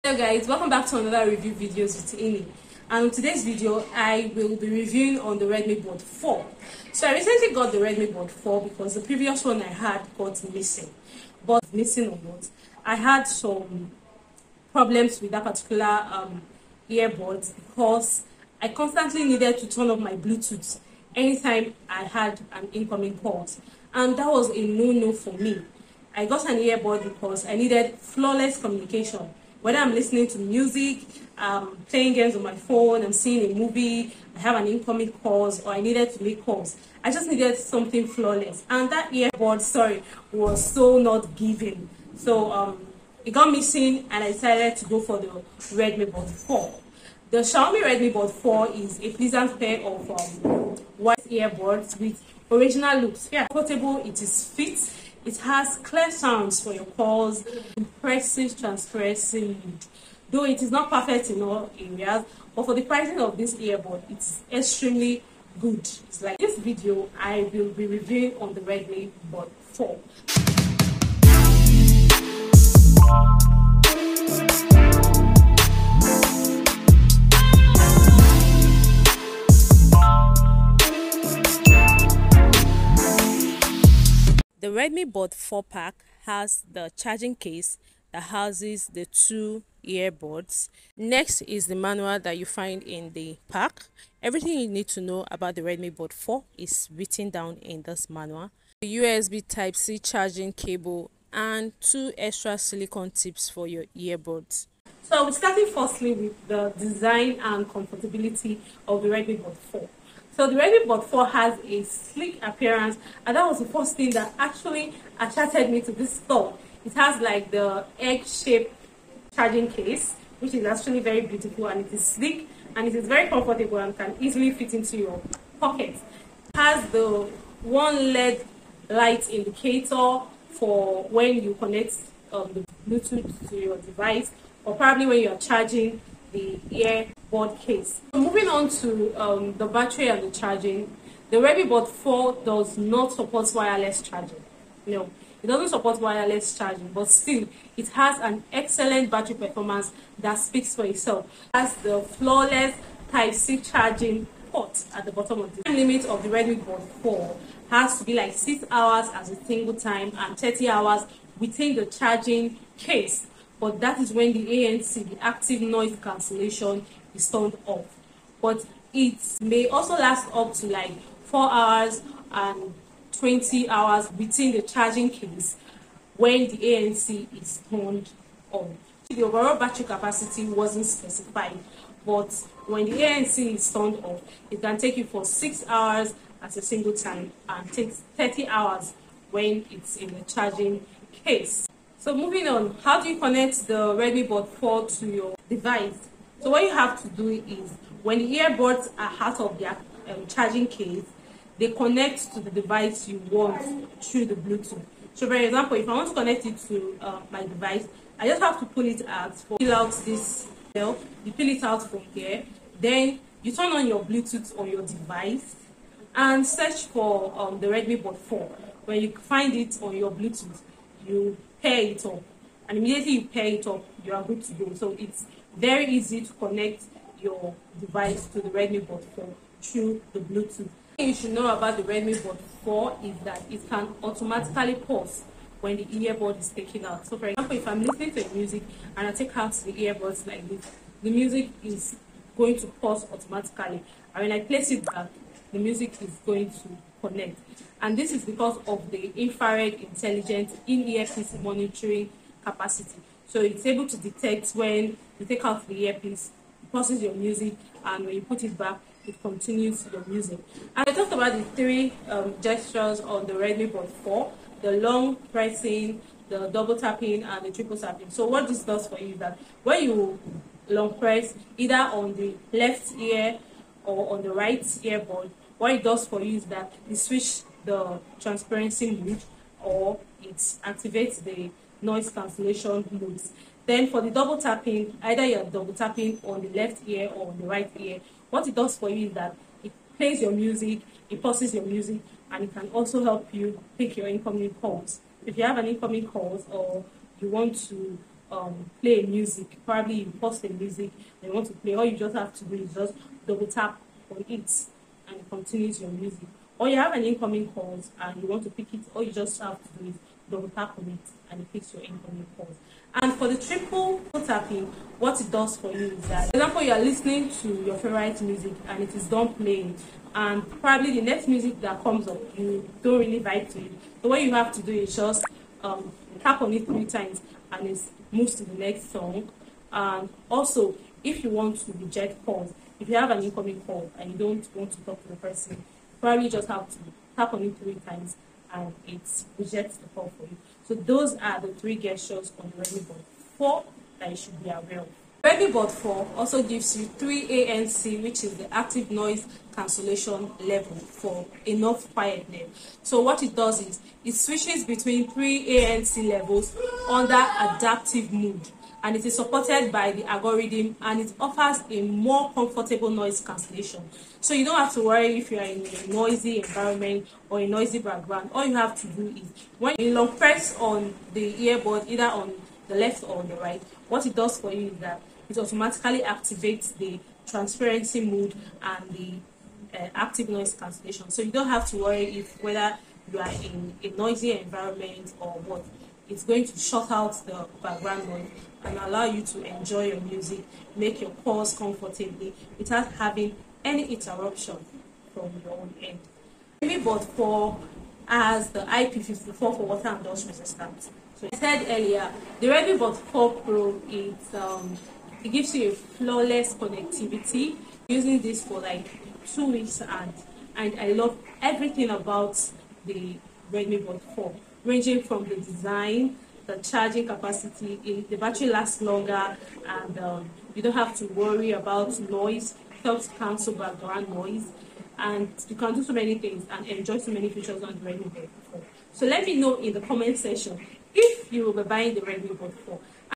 Hello guys, welcome back to another review videos with Amy. And in today's video I will be reviewing on the Redmi Bud 4. So I recently got the Redmi Bud 4 because the previous one I had got missing. But missing or not, I had some problems with that particular earbuds because I constantly needed to turn off my Bluetooth anytime I had an incoming call, and that was a no-no for me. I got an earbud because I needed flawless communication. Whether I'm listening to music, playing games on my phone, I'm seeing a movie, I have an incoming calls, or I needed to make calls. I just needed something flawless, and that earbud, was so not giving. So it got missing, and I decided to go for the Redmi Bud 4. The Xiaomi Redmi Bud 4 is a pleasant pair of white earbuds with original looks. Yeah, comfortable, it is fit, it has clear sounds for your calls, impressive transparency. Though it is not perfect in all areas, but for the pricing of this earbud, it's extremely good. It's like this video, I will be reviewing on the Redmi Bud 4. The Redmi Bud 4 pack has the charging case that houses the two earbuds. Next is the manual that you find in the pack. Everything you need to know about the Redmi Bud 4 is written down in this manual. The USB Type-C charging cable and two extra silicone tips for your earbuds. So we're starting firstly with the design and comfortability of the Redmi Bud 4. So the Redmi Bud 4 has a sleek appearance, and that was the first thing that actually attracted me to this store. It has like the egg-shaped charging case, which is actually very beautiful, and it is sleek and it is very comfortable and can easily fit into your pocket. It has the one LED light indicator for when you connect the Bluetooth to your device, or probably when you are charging the earbud case. So moving on to the battery and the charging, the Redmi Bud 4 does not support wireless charging. No, it doesn't support wireless charging, but still it has an excellent battery performance that speaks for itself. It has the flawless Type-C charging port at the bottom of the time limit of the Redmi Bud 4 has to be like 6 hours as a single time and 30 hours within the charging case. But that is when the ANC, the active noise cancellation, is turned off. But it may also last up to like 4 hours and 20 hours within the charging case when the ANC is turned on. The overall battery capacity wasn't specified, but when the ANC is turned off, it can take you for 6 hours at a single time and takes 30 hours when it's in the charging case. So moving on, how do you connect the Redmi Bud 4 to your device? So what you have to do is, when the earbuds are out of their charging case, they connect to the device you want through the Bluetooth. So for example, if I want to connect it to my device, I just have to pull it out, pull out this bell, you pull it out from here, then you turn on your Bluetooth on your device and search for the Redmi Bud 4. When you find it on your Bluetooth, you pair it up, and immediately you pair it up, you are good to go. So it's very easy to connect your device to the Redmi Bud 4 through the Bluetooth. What you should know about the Redmi Bud 4 is that it can automatically pause when the earbud is taken out. So for example, if I'm listening to music and I take out the earbuds like this, the music is going to pause automatically, and when I place it back, the music is going to connect. And this is because of the infrared intelligent in-ear piece monitoring capacity. So it's able to detect when you take out the earpiece, it pauses your music, and when you put it back, it continues your music. And I talked about the three gestures on the Redmi Bud 4, the long pressing, the double tapping, and the triple tapping. So what this does for you is that when you long press either on the left ear or on the right earbud, what it does for you is that it switches the transparency mode, or it activates the noise cancellation modes. Then for the double tapping, either you're double tapping on the left ear or on the right ear, what it does for you is that it plays your music, it pauses your music, and it can also help you pick your incoming calls. If you have an incoming calls or you want to play music. Probably you post a music and you want to play. All you just have to do is just double tap on it and it continues your music. Or you have an incoming calls and you want to pick it, all you just have to do is double tap on it and it picks your incoming calls. And for the triple tapping, what it does for you is that, for example, you are listening to your favorite music and it is done playing, and probably the next music that comes up, you don't really vibe to it. So what you have to do is just tap on it 3 times and it moves to the next song. And also, if you want to reject calls, if you have an incoming call and you don't want to talk to the person, probably just have to tap on it 3 times and it rejects the call for you. So those are the 3 gestures on the Redmi Bud 4 that you should be aware of. Redmi Bud 4 also gives you 3 ANC, which is the active noise cancellation level for enough quietness. So what it does is it switches between 3 ANC levels under adaptive mood, and it is supported by the algorithm, and it offers a more comfortable noise cancellation. So you don't have to worry if you are in a noisy environment or a noisy background. All you have to do is, when you long press on the earbud, either on the left or on the right, what it does for you is that it automatically activates the transparency mode and the active noise cancellation. So you don't have to worry if whether you are in a noisy environment or what. It's going to shut out the background noise and allow you to enjoy your music, make your calls comfortably without having any interruption from your own end. Redmi Bud 4 has the IP54 for water and dust resistance. So I said earlier, the Redmi Bud 4 Pro, it gives you a flawless connectivity. Using this for like 2 weeks, and I love everything about the Redmi Bud 4, ranging from the design, the charging capacity. The battery lasts longer, and you don't have to worry about noise. It helps cancel background noise, and you can do so many things and enjoy so many features on the Redmi Bud 4. So let me know in the comment section if you will be buying the Redmi Bud 4.